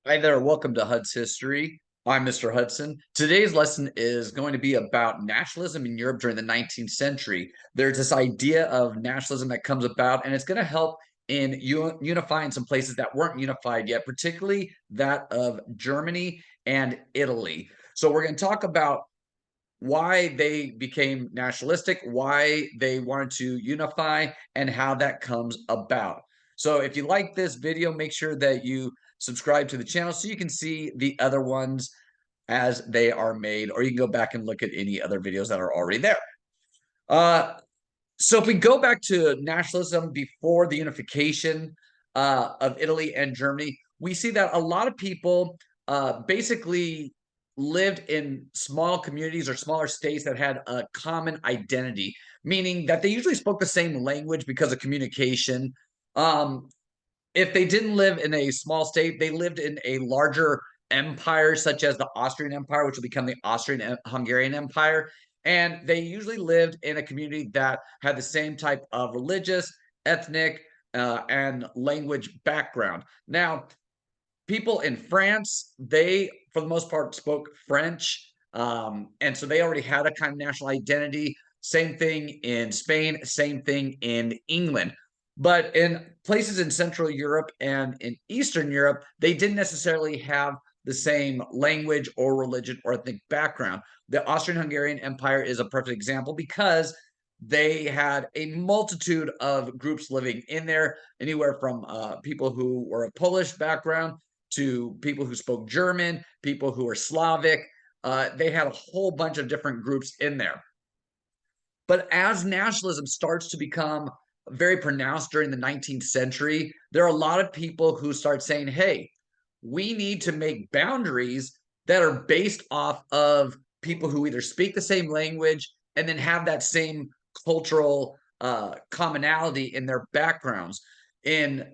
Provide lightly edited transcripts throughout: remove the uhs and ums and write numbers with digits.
Hi there, welcome to Hud's History. I'm Mr. Hudson. Today's lesson is going to be about nationalism in Europe during the 19th century. There's this idea of nationalism that comes about, and it's going to help in unifying some places that weren't unified yet, particularly that of Germany and Italy. So, we're going to talk about why they became nationalistic, why they wanted to unify, and how that comes about. So if you like this video, make sure that you subscribe to the channel so you can see the other ones as they are made, or you can go back and look at any other videos that are already there. Uh, so if we go back to nationalism before the unification of Italy and Germany, we see that a lot of people basically lived in small communities or smaller states that had a common identity, meaning that they usually spoke the same language because of communication. Um, if they didn't live in a small state, they lived in a larger empire, such as the Austrian Empire, which will become the Austrian Hungarian Empire. And they usually lived in a community that had the same type of religious, ethnic, and language background. Now, people in France, they, for the most part, spoke French. And so they already had a kind of national identity. Same thing in Spain, same thing in England. But in places in Central Europe and in Eastern Europe, they didn't necessarily have the same language or religion or ethnic background. The Austrian Hungarian Empire is a perfect example because they had a multitude of groups living in there, anywhere from people who were a Polish background to people who spoke German, people who were Slavic. They had a whole bunch of different groups in there. But as nationalism starts to become very pronounced during the 19th century, there are a lot of people who start saying, hey, we need to make boundaries that are based off of people who either speak the same language and then have that same cultural commonality in their backgrounds. In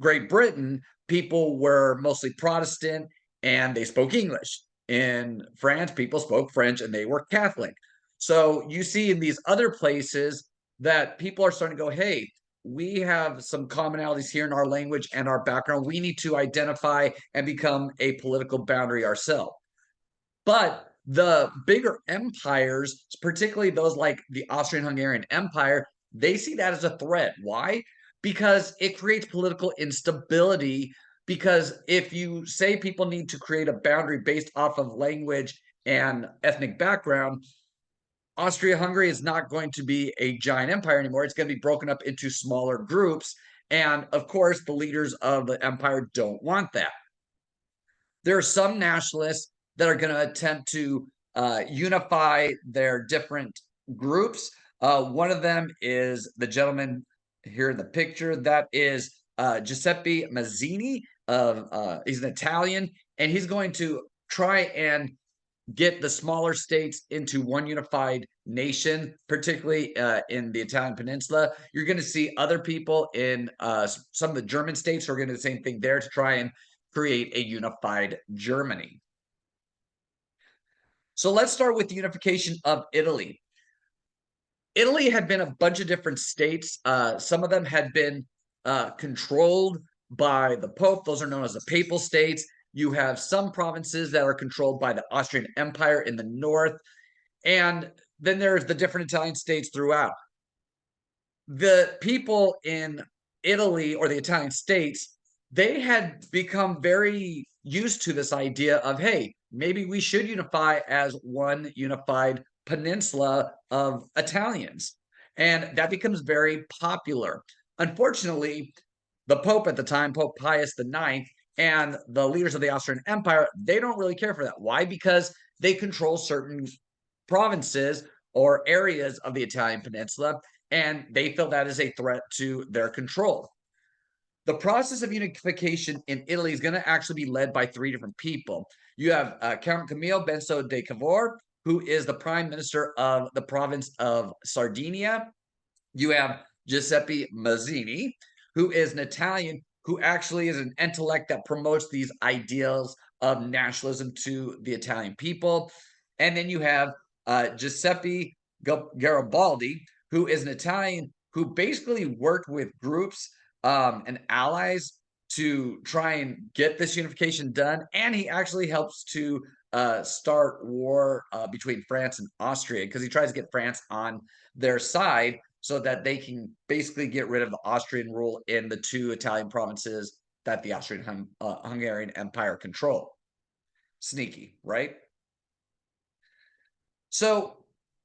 Great Britain, people were mostly Protestant and they spoke English. In France, people spoke French and they were Catholic. So you see in these other places that people are starting to go, hey, we have some commonalities here in our language and our background. We need to identify and become a political boundary ourselves. But the bigger empires, particularly those like the Austrian Hungarian Empire, they see that as a threat. Why? Because it creates political instability. Because if you say people need to create a boundary based off of language and ethnic background, Austria Hungary is not going to be a giant empire anymore. It's going to be broken up into smaller groups. And of course, the leaders of the empire don't want that. There are some nationalists that are going to attempt to unify their different groups. One of them is the gentleman here in the picture. That is Giuseppe Mazzini. He's an Italian, and he's going to try and get the smaller states into one unified nation, particularly in the Italian peninsula. You're going to see other people in some of the German states who are going to do the same thing there to try and create a unified Germany. So let's start with the unification of Italy. Italy had been a bunch of different states. Some of them had been controlled by the Pope. Those are known as the Papal States. You have some provinces that are controlled by the Austrian Empire in the north. And then there's the different Italian states throughout. The people in Italy or the Italian states, they had become very used to this idea of, hey, maybe we should unify as one unified peninsula of Italians. And that becomes very popular. Unfortunately, the Pope at the time, Pope Pius IX, and the leaders of the Austrian Empire, they don't really care for that. Why? Because they control certain provinces or areas of the Italian peninsula, and they feel that is a threat to their control. The process of unification in Italy is going to actually be led by three different people. You have Count Camillo Benso de Cavour, who is the prime minister of the province of Sardinia. You have Giuseppe Mazzini, who is an Italian who actually is an intellect that promotes these ideals of nationalism to the Italian people. And then you have Giuseppe Garibaldi, who is an Italian who basically worked with groups and allies to try and get this unification done, and he actually helps to start war between France and Austria because he tries to get France on their side so that they can basically get rid of the Austrian rule in the two Italian provinces that the Austrian Hungarian Empire control. Sneaky, right? So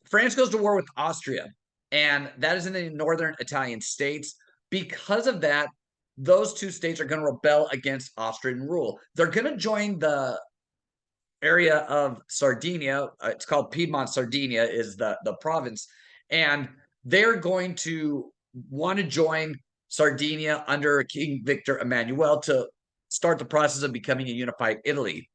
France goes to war with Austria, and that is in the northern Italian states. Because of that, those two states are going to rebel against Austrian rule. They're going to join the area of Sardinia. It's called Piedmont. Sardinia is the province, and they're going to want to join Sardinia under King Victor Emmanuel to start the process of becoming a unified Italy.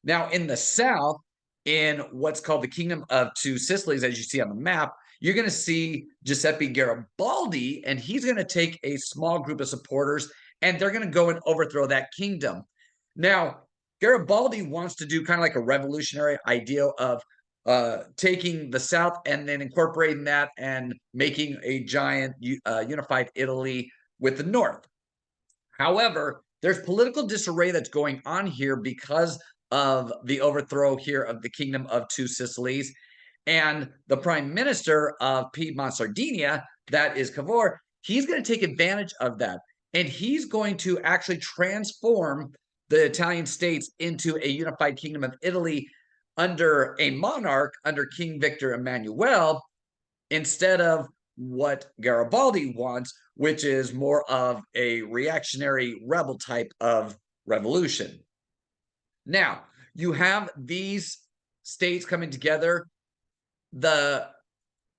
Now, in the south, in what's called the Kingdom of Two Sicilies, as you see on the map, you're going to see Giuseppe Garibaldi, and he's going to take a small group of supporters, and they're going to go and overthrow that kingdom. Now, Garibaldi wants to do kind of like a revolutionary idea of taking the South and then incorporating that and making a giant unified Italy with the North. However, there's political disarray that's going on here because of the overthrow here of the Kingdom of Two Sicilies. And the prime minister of Piedmont, Sardinia, that is Cavour, he's going to take advantage of that. And he's going to actually transform the Italian states into a unified kingdom of Italy under a monarch, under King Victor Emmanuel, instead of what Garibaldi wants, which is more of a reactionary rebel type of revolution. Now, you have these states coming together. The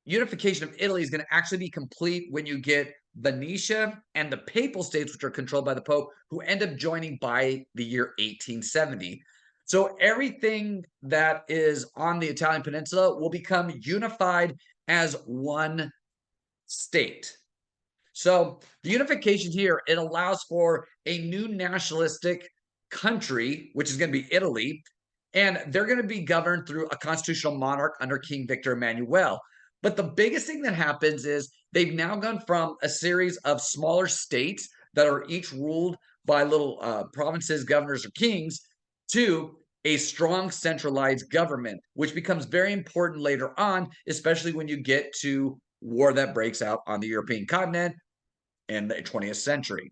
unification of Italy is going to actually be complete when you get Venetia and the Papal States, which are controlled by the Pope, who end up joining by the year 1870. So everything that is on the Italian peninsula will become unified as one state. So the unification here, it allows for a new nationalistic country, which is going to be Italy, and they're going to be governed through a constitutional monarch under King Victor Emmanuel. But the biggest thing that happens is they've now gone from a series of smaller states that are each ruled by little provinces, governors, or kings to a strong centralized government, which becomes very important later on, especially when you get to war that breaks out on the European continent in the 20th century.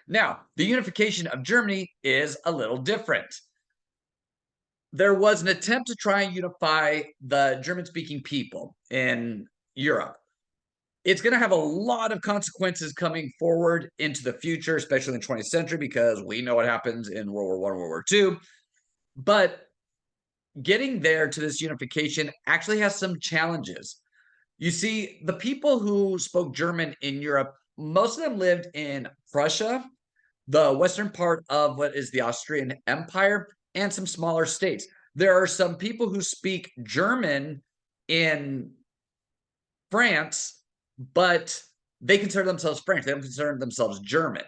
Now, the unification of Germany is a little different. There was an attempt to try and unify the German-speaking people in Europe. It's going to have a lot of consequences coming forward into the future, especially in the 20th century, because we know what happens in World War I, World War II. But getting there to this unification actually has some challenges. You see, the people who spoke German in Europe, most of them lived in Prussia, the western part of what is the Austrian Empire, and some smaller states. There are some people who speak German in France, but they consider themselves French. They don't consider themselves German.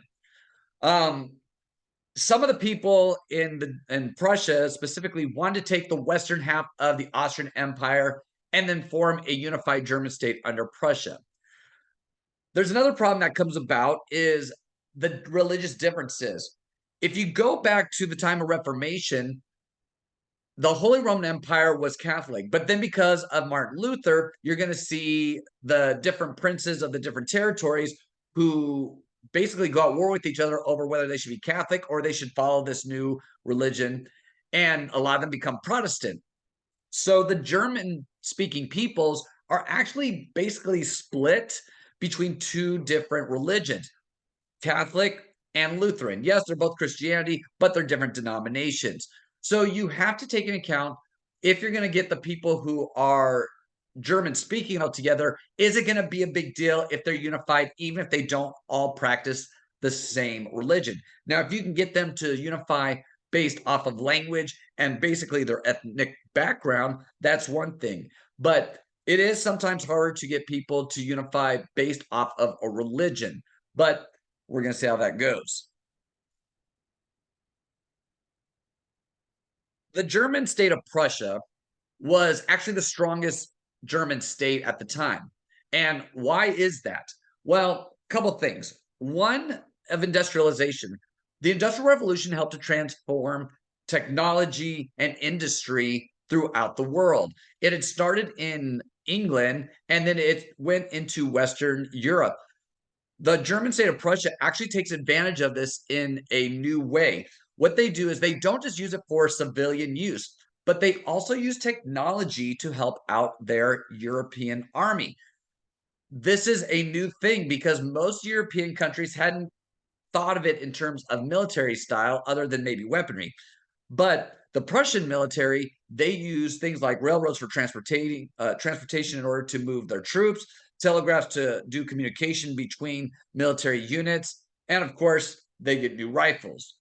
Some of the people in Prussia specifically wanted to take the western half of the Austrian Empire and then form a unified German state under Prussia. There's another problem that comes about is the religious differences. If you go back to the time of Reformation, the Holy Roman Empire was Catholic, but then because of Martin Luther, you're going to see the different princes of the different territories who basically go at war with each other over whether they should be Catholic or they should follow this new religion, and a lot of them become Protestant. So the German-speaking peoples are actually basically split between two different religions, Catholic and Lutheran. Yes, they're both Christianity, but they're different denominations. So you have to take into account, if you're going to get the people who are German speaking all together, is it going to be a big deal if they're unified, even if they don't all practice the same religion? Now, if you can get them to unify based off of language and basically their ethnic background, that's one thing. But it is sometimes harder to get people to unify based off of a religion. But we're going to see how that goes. The German state of Prussia was actually the strongest German state at the time. And why is that? Well, a couple things. One, of industrialization. The Industrial Revolution helped to transform technology and industry throughout the world. It had started in England and then it went into Western Europe. The German state of Prussia actually takes advantage of this in a new way. What they do is they don't just use it for civilian use, but they also use technology to help out their European army. This is a new thing because most European countries hadn't thought of it in terms of military style other than maybe weaponry. But the Prussian military, they use things like railroads for transportation in order to move their troops, telegraphs to do communication between military units, and of course, they get new rifles.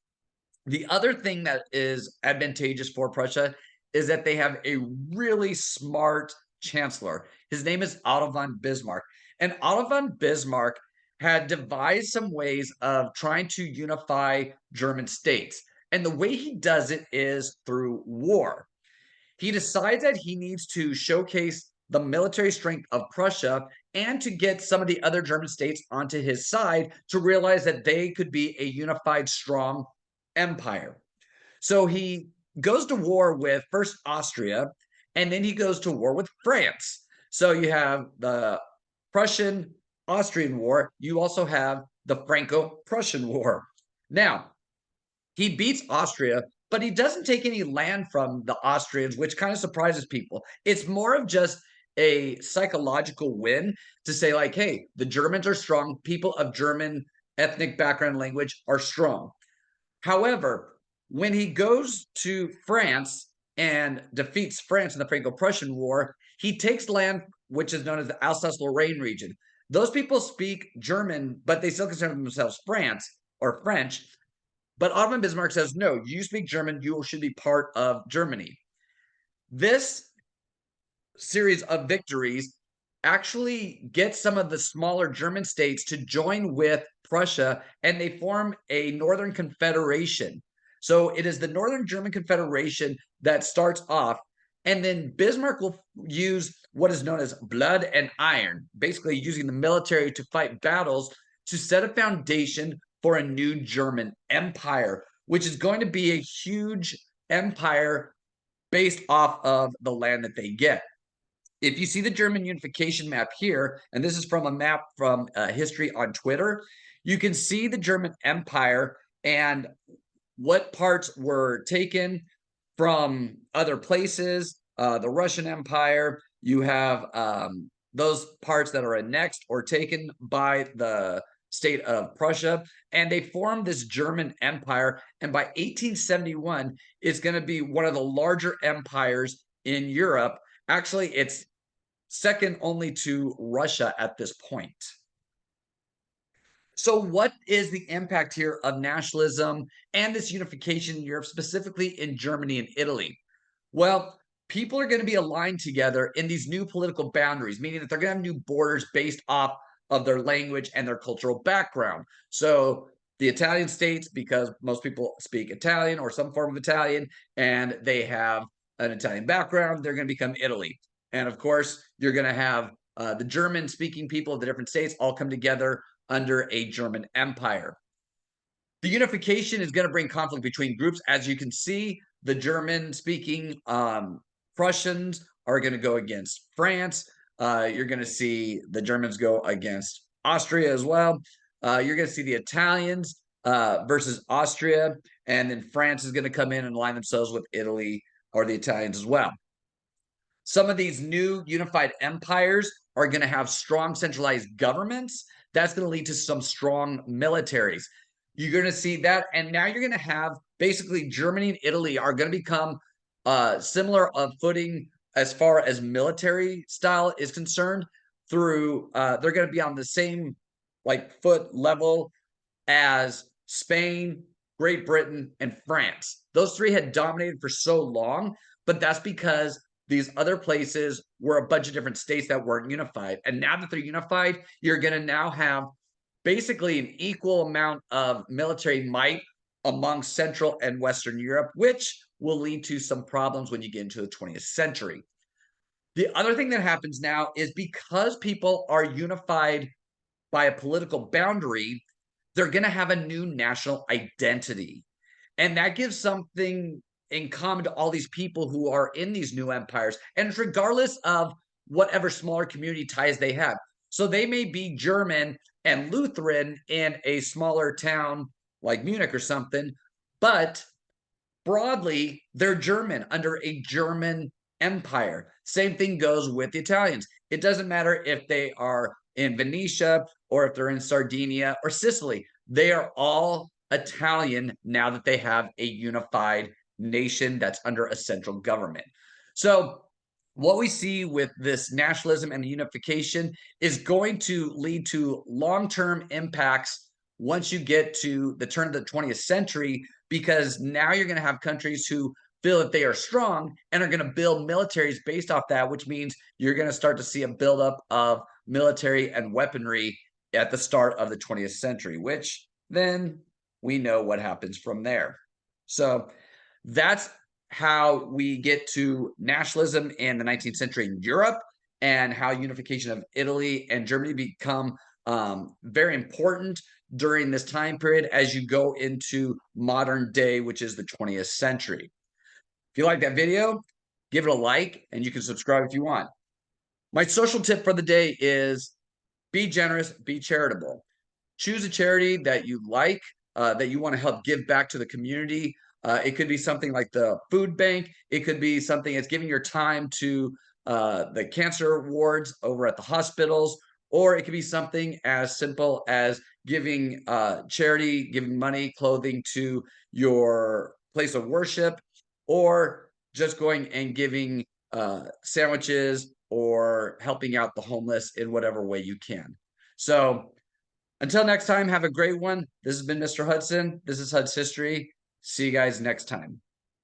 The other thing that is advantageous for Prussia is that they have a really smart chancellor. His name is Otto von Bismarck. And Otto von Bismarck had devised some ways of trying to unify German states. And the way he does it is through war. He decides that he needs to showcase the military strength of Prussia and to get some of the other German states onto his side to realize that they could be a unified, strong empire. So he goes to war with first Austria, and then he goes to war with France. So you have the Prussian Austrian War. You also have the Franco Prussian War. Now, he beats Austria, but he doesn't take any land from the Austrians, which kind of surprises people. It's more of just a psychological win to say, like, hey, the Germans are strong. People of German ethnic background and language are strong. However, when he goes to France and defeats France in the Franco Prussian War, he takes land which is known as the Alsace Lorraine region. Those people speak German, but they still consider themselves France or French. But Otto Bismarck says, no, you speak German, you should be part of Germany. This series of victories actually gets some of the smaller German states to join with Prussia, and they form a Northern Confederation. So it is the Northern German Confederation that starts off, and then Bismarck will use what is known as blood and iron, basically using the military to fight battles to set a foundation for a new German empire, which is going to be a huge empire based off of the land that they get. If you see the German unification map here, and this is from a map from History on Twitter, you can see the German Empire and what parts were taken from other places. The Russian Empire, you have those parts that are annexed or taken by the state of Prussia, and they formed this German Empire. And by 1871, it's going to be one of the larger empires in Europe. Actually, it's second only to Russia at this point. So, what is the impact here of nationalism and this unification in Europe, specifically in Germany and Italy? Well, people are going to be aligned together in these new political boundaries, meaning that they're going to have new borders based off of their language and their cultural background. So, the Italian states, because most people speak Italian or some form of Italian, and they have an Italian background, they're going to become Italy. And of course, you're going to have the German speaking people of the different states all come together under a German empire. The unification is going to bring conflict between groups. As you can see, the German speaking Prussians are going to go against France. You're going to see the Germans go against Austria as well. You're going to see the Italians versus Austria. And then France is going to come in and align themselves with Italy or the Italians as well. Some of these new unified empires are going to have strong centralized governments. That's going to lead to some strong militaries. You're going to see that. And now you're going to have basically Germany and Italy are going to become similar of footing as far as military style is concerned through they're going to be on the same like foot level as Spain, Great Britain, and France. Those three had dominated for so long, but that's because these other places were a bunch of different states that weren't unified. And now that they're unified, you're going to now have basically an equal amount of military might among Central and Western Europe, which will lead to some problems when you get into the 20th century. The other thing that happens now is because people are unified by a political boundary, they're going to have a new national identity. And that gives something in common to all these people who are in these new empires, and it's regardless of whatever smaller community ties they have. So they may be German and Lutheran in a smaller town like Munich or something, but broadly, they're German under a German empire. Same thing goes with the Italians. It doesn't matter if they are in Venetia or if they're in Sardinia or Sicily. They are all Italian now that they have a unified nation that's under a central government. So, what we see with this nationalism and the unification is going to lead to long term impacts once you get to the turn of the 20th century, because now you're going to have countries who feel that they are strong and are going to build militaries based off that, which means you're going to start to see a buildup of military and weaponry at the start of the 20th century, which then we know what happens from there. So that's how we get to nationalism in the 19th century in Europe, and how unification of Italy and Germany become very important during this time period as you go into modern day, which is the 20th century. If you like that video, give it a like, and you can subscribe if you want. My social tip for the day is be generous, be charitable. Choose a charity that you like, that you want to help give back to the community. It could be something like the food bank. It could be something that's giving your time to the cancer wards over at the hospitals, or it could be something as simple as giving charity, giving money, clothing to your place of worship, or just going and giving sandwiches or helping out the homeless in whatever way you can. So until next time, have a great one. This has been Mr. Hudson. This is Hud's History. See you guys next time.